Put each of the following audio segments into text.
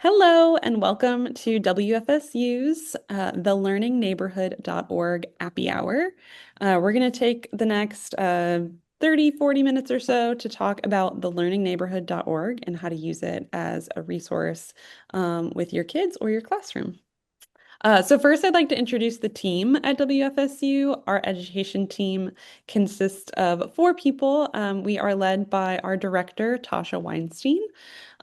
Hello and welcome to WFSU's thelearningneighborhood.org Appy Hour. We're going to take the next 30, 40 minutes or so to talk about thelearningneighborhood.org and how to use it as a resource with your kids or your classroom. So first, I'd like to introduce the team at WFSU. Our education team consists of four people. We are led by our director, Tasha Weinstein.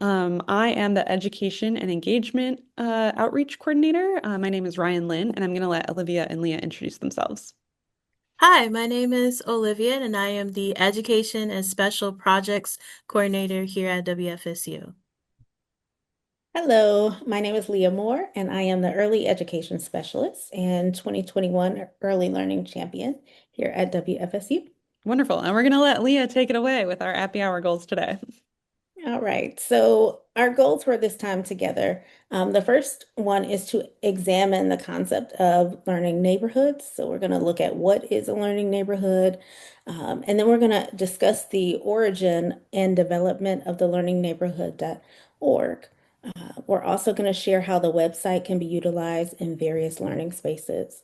I am the Education and Engagement Outreach Coordinator. My name is Ryan Lynn, and I'm going to let Olivia and Leah introduce themselves. Hi, my name is Olivia, and I am the Education and Special Projects Coordinator here at WFSU. Hello, my name is Leah Moore, and I am the Early Education Specialist and 2021 Early Learning Champion here at WFSU. Wonderful. And we're going to let Leah take it away with our Happy Hour goals today. All right, so our goals for this time together. The first one is to examine the concept of learning neighborhoods. So we're going to look at what is a learning neighborhood, and then we're going to discuss the origin and development of the learningneighborhood.org. We're also going to share how the website can be utilized in various learning spaces.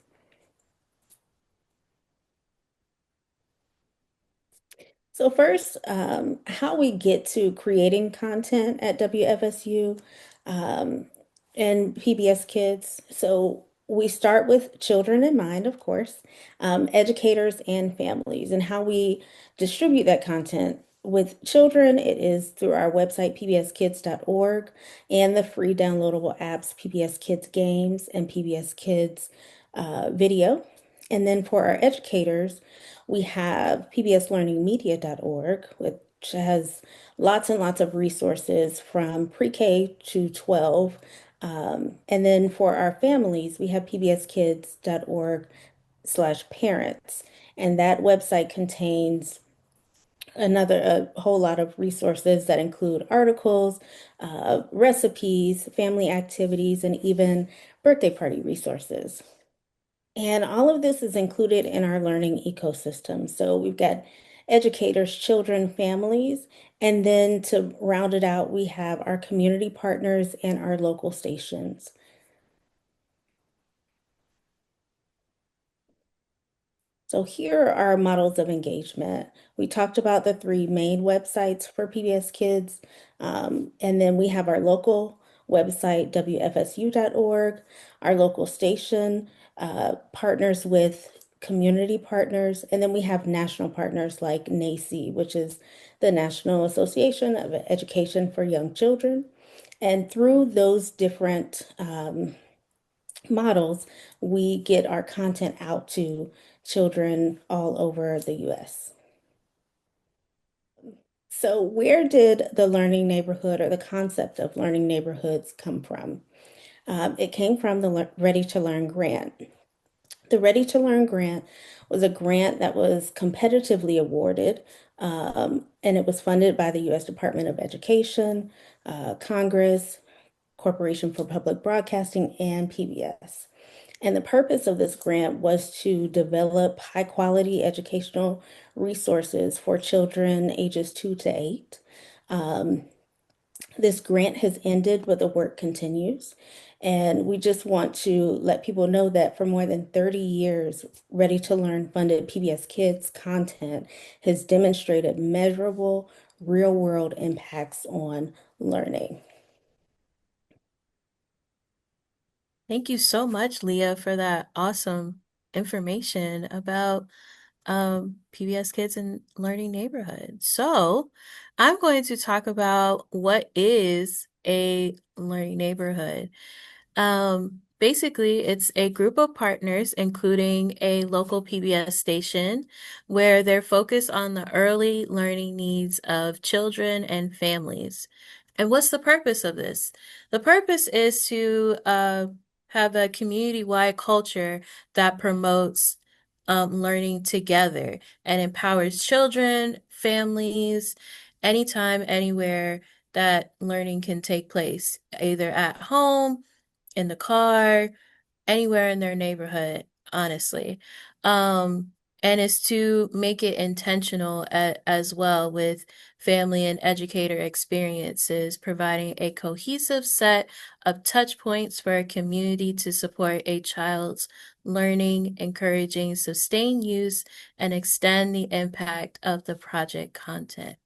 So first, how we get to creating content at WFSU um, and PBS Kids. So we start with children in mind, of course, educators and families, and how we distribute that content. With children, it is through our website, pbskids.org, and the free downloadable apps, PBS Kids Games and PBS Kids Video. And then for our educators, we have pbslearningmedia.org, which has lots and lots of resources from pre-K to 12. And then for our families, we have pbskids.org/parents. And that website contains a whole lot of resources that include articles, recipes, family activities, and even birthday party resources. And all of this is included in our learning ecosystem. So we've got educators, children, families, and then to round it out, we have our community partners and our local stations. So here are our models of engagement. We talked about the three main websites for PBS Kids, and then we have our local website, WFSU.org, our local station, partners with community partners, and then we have national partners like NACE, which is the National Association of Education for Young Children. And through those different models, we get our content out to children all over the US. So, where did the learning neighborhood or the concept of learning neighborhoods come from? It came from the Ready to Learn grant. The Ready to Learn grant was a grant that was competitively awarded, and it was funded by the US Department of Education, Congress, Corporation for Public Broadcasting, and PBS. And the purpose of this grant was to develop high quality educational resources for children ages 2 to 8. Um, this grant has ended, but the work continues. And we just want to let people know that for more than 30 years, Ready to Learn funded PBS Kids content has demonstrated measurable real world impacts on learning. Thank you so much, Leah, for that awesome information about PBS Kids and Learning Neighborhood. So, I'm going to talk about what is a learning neighborhood. Basically, it's a group of partners, including a local PBS station, where they're focused on the early learning needs of children and families. And what's the purpose of this? The purpose is to have a community-wide culture that promotes learning together and empowers children, families, anytime, anywhere that learning can take place, either at home, in the car, anywhere in their neighborhood, honestly. Um, and is to make it intentional as well with family and educator experiences, providing a cohesive set of touch points for a community to support a child's learning, encouraging sustained use, and extend the impact of the project content.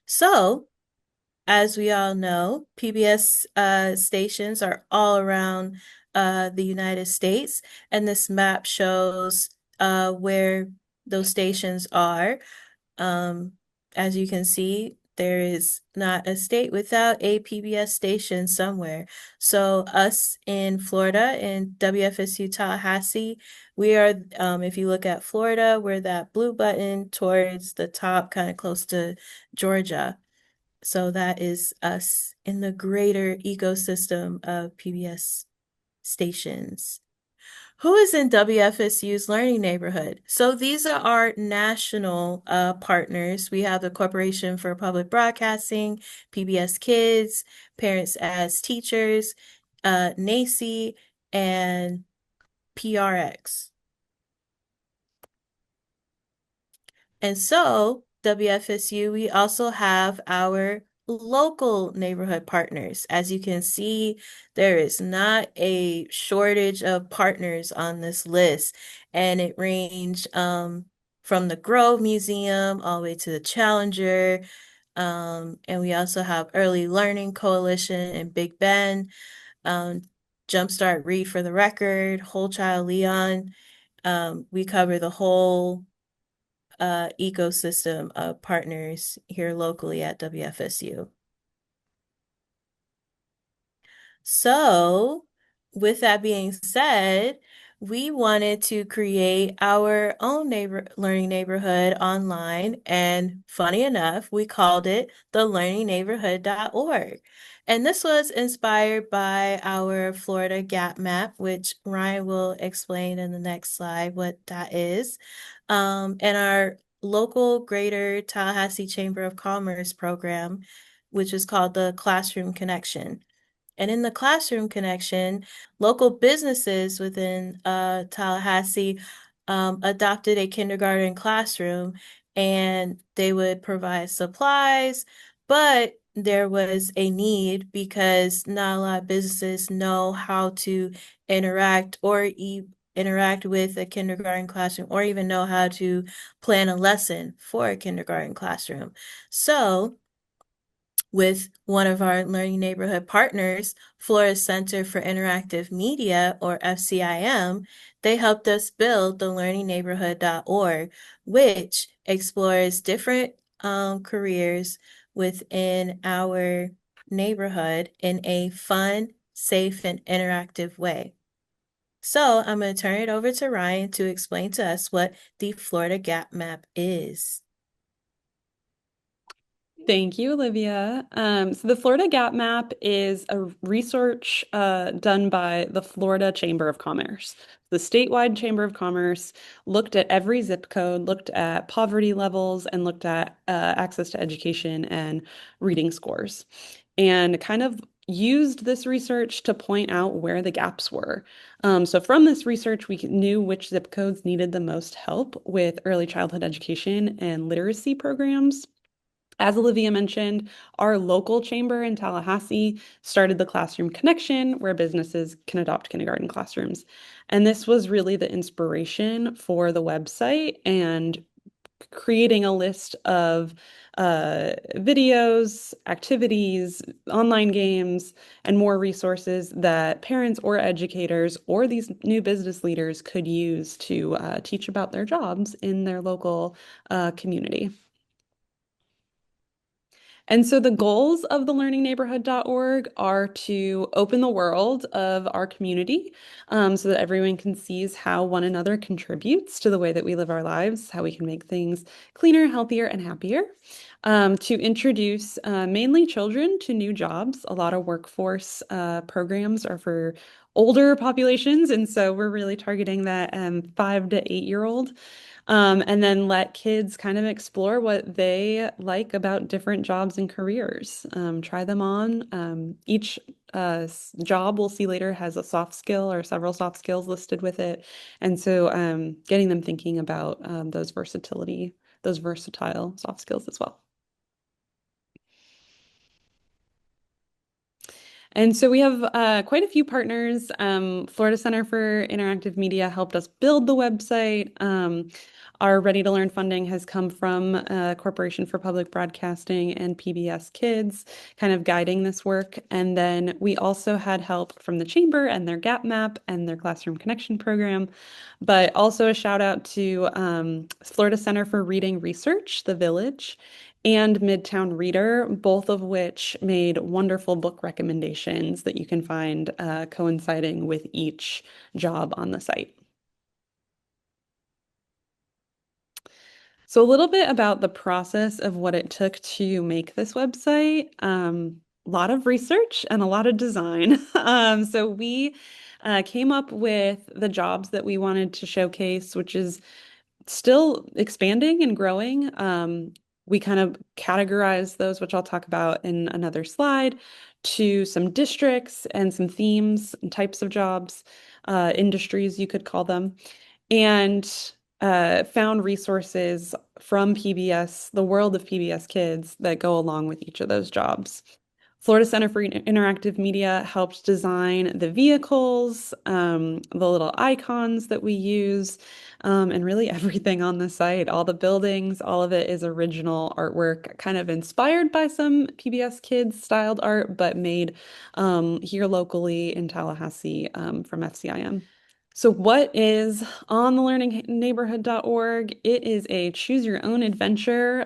So, as we all know, PBS stations are all around the United States, and this map shows where those stations are. As you can see, there is not a state without a PBS station somewhere. So us in Florida, in WFSU Tallahassee, we are, if you look at Florida, we're that blue button towards the top, kind of close to Georgia. So that is us in the greater ecosystem of PBS stations. Who is in WFSU's Learning Neighborhood? So these are our national partners. We have the Corporation for Public Broadcasting, PBS Kids, Parents as Teachers, NACI, and PRX. And so, WFSU, we also have our local neighborhood partners. As you can see, there is not a shortage of partners on this list, and it ranged from the Grove Museum all the way to the Challenger. And we also have Early Learning Coalition in Big Bend, um, Jumpstart Read for the Record, Whole Child Leon. We cover the whole ecosystem of partners here locally at WFSU. So, with that being said, we wanted to create our own learning neighborhood online, and funny enough, we called it the learningneighborhood.org. And this was inspired by our Florida Gap Map, which Ryan will explain in the next slide what that is, and our local Greater Tallahassee Chamber of Commerce program, which is called the Classroom Connection. And in the Classroom Connection, local businesses within Tallahassee adopted a kindergarten classroom, and they would provide supplies, but there was a need because not a lot of businesses know how to interact or interact with a kindergarten classroom or even know how to plan a lesson for a kindergarten classroom. So, with one of our Learning Neighborhood partners, Florida Center for Interactive Media, or FCIM, they helped us build the learningneighborhood.org, which explores different careers within our neighborhood in a fun, safe, and interactive way. So I'm going to turn it over to Ryan to explain to us what the Florida Gap Map is. Thank you, Olivia. So the Florida Gap Map is a research done by the Florida Chamber of Commerce. The statewide Chamber of Commerce looked at every zip code, looked at poverty levels, and looked at access to education and reading scores, and kind of used this research to point out where the gaps were. So from this research, we knew which zip codes needed the most help with early childhood education and literacy programs. As Olivia mentioned, our local chamber in Tallahassee started the Classroom Connection, where businesses can adopt kindergarten classrooms. And this was really the inspiration for the website and creating a list of videos, activities, online games, and more resources that parents or educators or these new business leaders could use to teach about their jobs in their local community. And so the goals of the learningneighborhood.org are to open the world of our community so that everyone can see how one another contributes to the way that we live our lives, how we can make things cleaner, healthier, and happier. To introduce mainly children to new jobs. A lot of workforce programs are for older populations, and so we're really targeting that 5 to 8-year-old. And then let kids kind of explore what they like about different jobs and careers. Try them on. Each job we'll see later has a soft skill or several soft skills listed with it. And so getting them thinking about those versatile soft skills as well. And so we have quite a few partners. Florida Center for Interactive Media helped us build the website. Our Ready to Learn funding has come from Corporation for Public Broadcasting and PBS Kids, kind of guiding this work. And then we also had help from the Chamber and their Gap Map and their Classroom Connection program. But also a shout out to Florida Center for Reading Research, The Village, and Midtown Reader, both of which made wonderful book recommendations that you can find coinciding with each job on the site. So a little bit about the process of what it took to make this website. A lot of research and a lot of design. So we came up with the jobs that we wanted to showcase, which is still expanding and growing. We kind of categorize those, which I'll talk about in another slide, to some districts and some themes and types of jobs, industries, you could call them, and found resources from PBS, the world of PBS Kids, that go along with each of those jobs. Florida Center for Interactive Media helped design the vehicles, the little icons that we use, and really everything on the site, all the buildings, all of it is original artwork, kind of inspired by some PBS Kids styled art, but made here locally in Tallahassee from FCIM. So what is on the learningneighborhood.org? It is a choose your own adventure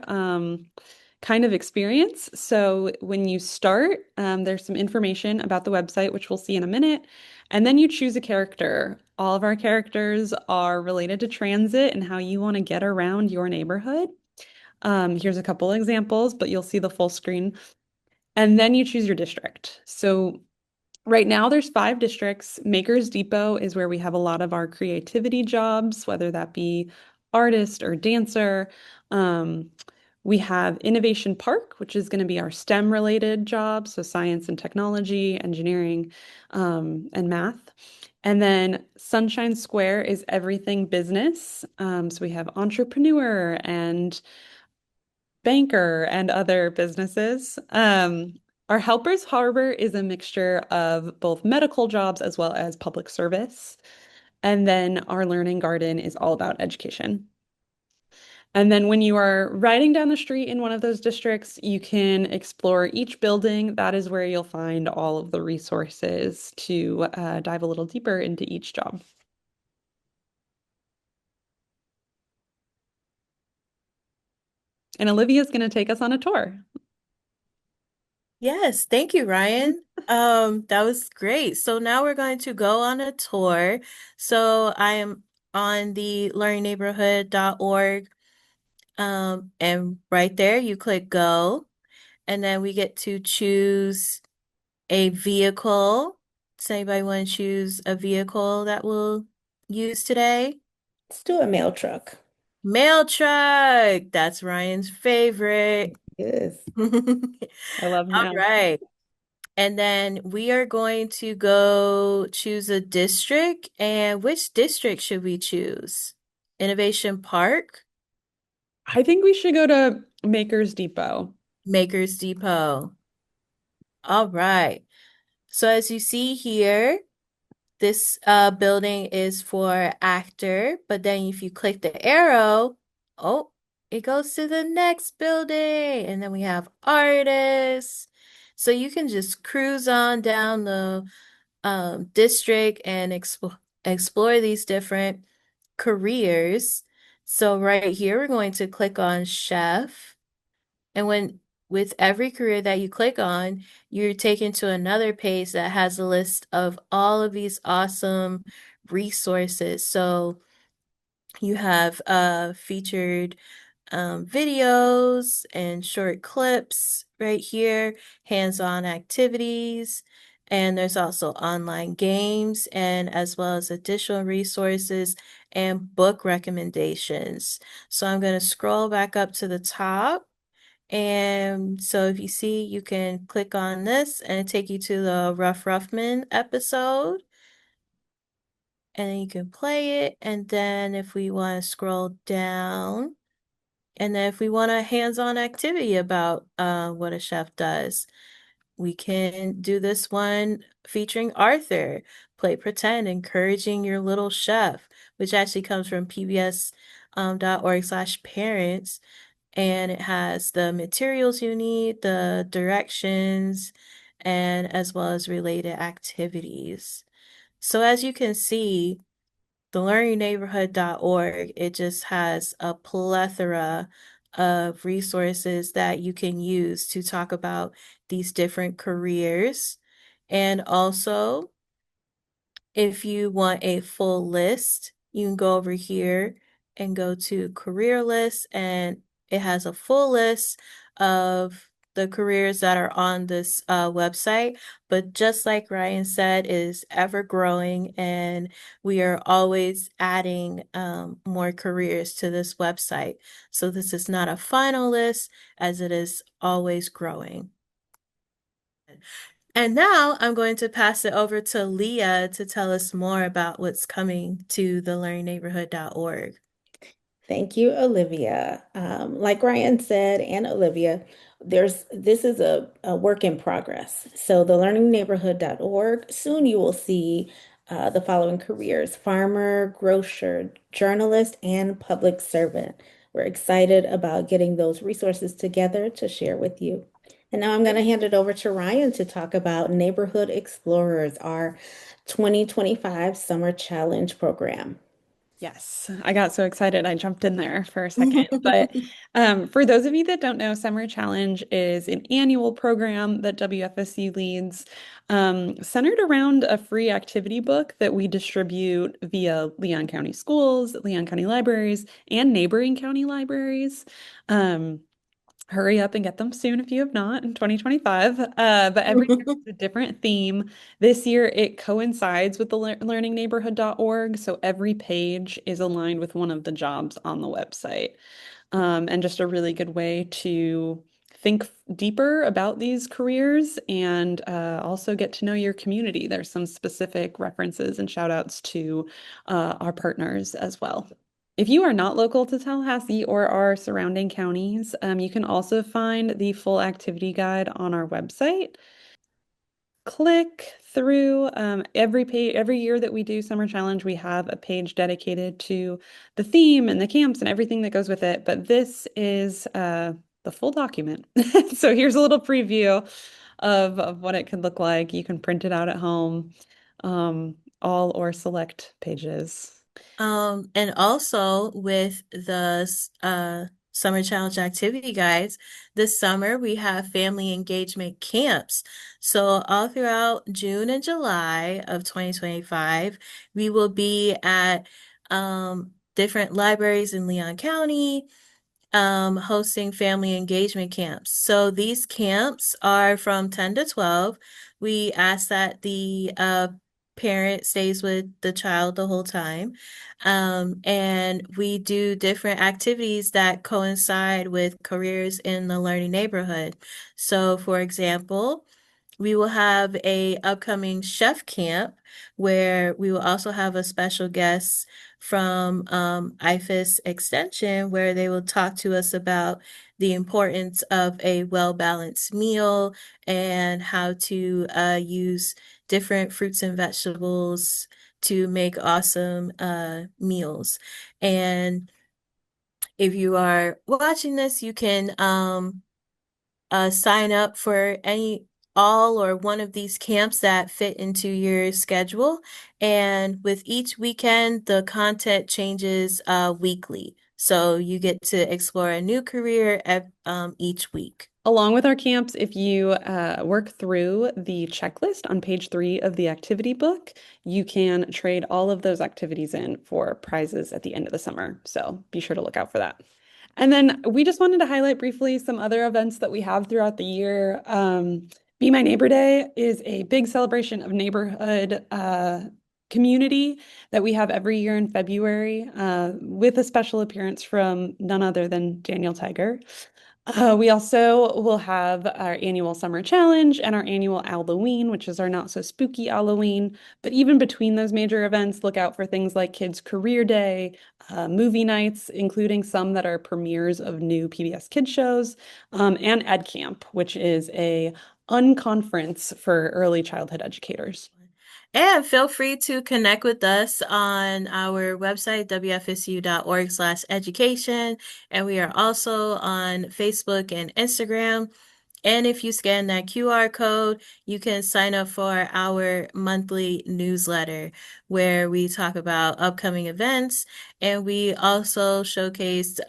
kind of experience. So when you start, there's some information about the website, which we'll see in a minute, and then you choose a character. All of our characters are related to transit and how you want to get around your neighborhood. Here's a couple examples, but you'll see the full screen. And then you choose your district. So right now, there's 5 districts. Makers Depot is where we have a lot of our creativity jobs, whether that be artist or dancer. We have Innovation Park, which is going to be our STEM related jobs, so science and technology, engineering, and math. And then Sunshine Square is everything business. So we have entrepreneur and banker and other businesses. Our Helpers Harbor is a mixture of both medical jobs as well as public service. And then our Learning Garden is all about education. And then when you are riding down the street in one of those districts, you can explore each building. That is where you'll find all of the resources to dive a little deeper into each job. And Olivia's going to take us on a tour. Yes, thank you, Ryan. That was great. So now we're going to go on a tour. So I am on the learningneighborhood.org. And right there you click go, and then we get to choose a vehicle. Does anybody want to choose a vehicle that we'll use today? Let's do a mail truck. Mail truck. That's Ryan's favorite. Yes. All I love math. right. And then we are going to go choose a district. And which district should we choose? Innovation Park, I think we should go to Makers Depot. Makers Depot. All right. So as you see here, this building is for actor, but then if you click the arrow, oh, it goes to the next building. And then we have artists. So you can just cruise on down the district and explore these different careers. So right here, we're going to click on chef. And with every career that you click on, you're taken to another page that has a list of all of these awesome resources. So you have featured videos and short clips right here, hands-on activities, and there's also online games and as well as additional resources and book recommendations. So I'm going to scroll back up to the top And so if you see, you can click on this and it take you to the Rough Ruffman episode. And then you can play it. And then if we want to scroll down, and then if we want a hands-on activity about what a chef does, we can do this one featuring Arthur, play pretend, encouraging your little chef, which actually comes from pbs.org/parents. And it has the materials you need, the directions, and as well as related activities. So as you can see, the learningneighborhood.org, it just has a plethora of resources that you can use to talk about these different careers. And also, if you want a full list, you can go over here and go to career list, and it has a full list of the careers that are on this website. But just like Ryan said, it is ever growing, and we are always adding more careers to this website. So this is not a final list, as it is always growing. And now I'm going to pass it over to Leah to tell us more about what's coming to the learningneighborhood.org. Thank you, Olivia. Like Ryan said, and Olivia, this is a work in progress. So the learningneighborhood.org, soon you will see the following careers: farmer, grocer, journalist, and public servant. We're excited about getting those resources together to share with you. And now I'm going to hand it over to Ryan to talk about Neighborhood Explorers, our 2025 Summer Challenge program. Yes, I got so excited. I jumped in there for a second. But for those of you that don't know, Summer Challenge is an annual program that WFSU leads, centered around a free activity book that we distribute via Leon County Schools, Leon County Libraries, and neighboring county libraries. Um, Hurry up and get them soon if you have not in 2025. But every year it's a different theme. This year it coincides with the learningneighborhood.org. So every page is aligned with one of the jobs on the website. And just a really good way to think deeper about these careers and also get to know your community. There's some specific references and shout outs to our partners as well. If you are not local to Tallahassee or our surrounding counties, you can also find the full activity guide on our website. Click through every page, every year that we do Summer Challenge, we have a page dedicated to the theme and the camps and everything that goes with it. But this is the full document. So here's a little preview of what it could look like. You can print it out at home, all or select pages. And also with the Summer Challenge activity guides, this summer we have family engagement camps. So all throughout June and July of 2025, we will be at different libraries in Leon County, hosting family engagement camps. So these camps are from 10 to 12. We ask that the parent stays with the child the whole time. And we do different activities that coincide with careers in the learning neighborhood. So, for example, we will have a upcoming chef camp where we will also have a special guest from IFAS Extension, where they will talk to us about the importance of a well-balanced meal and how to use different fruits and vegetables to make awesome meals. And if you are watching this, you can sign up for all or one of these camps that fit into your schedule. And with each weekend, the content changes weekly. So you get to explore a new career each week. Along with our camps, if you work through the checklist on page 3 of the activity book, you can trade all of those activities in for prizes at the end of the summer. So be sure to look out for that. And then we just wanted to highlight briefly some other events that we have throughout the year. Be My Neighbor Day is a big celebration of neighborhood community that we have every year in February with a special appearance from none other than Daniel Tiger. We also will have our annual summer challenge and our annual Halloween, which is our not so spooky Halloween. But even between those major events, look out for things like Kids Career Day, movie nights, including some that are premieres of new PBS Kids shows, and Ed Camp, which is a unconference for early childhood educators. And feel free to connect with us on our website, wfsu.org/education. And we are also on Facebook and Instagram. And if you scan that QR code, you can sign up for our monthly newsletter where we talk about upcoming events and we also showcase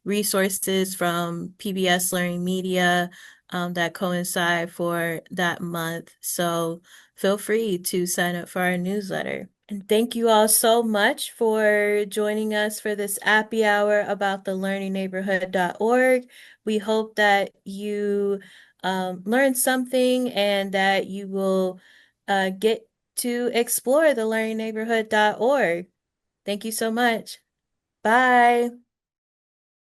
resources from PBS Learning Media that coincide for that month. So feel free to sign up for our newsletter. And thank you all so much for joining us for this Appy Hour about the learningneighborhood.org. We hope that you learned something and that you will get to explore the learningneighborhood.org. Thank you so much. Bye.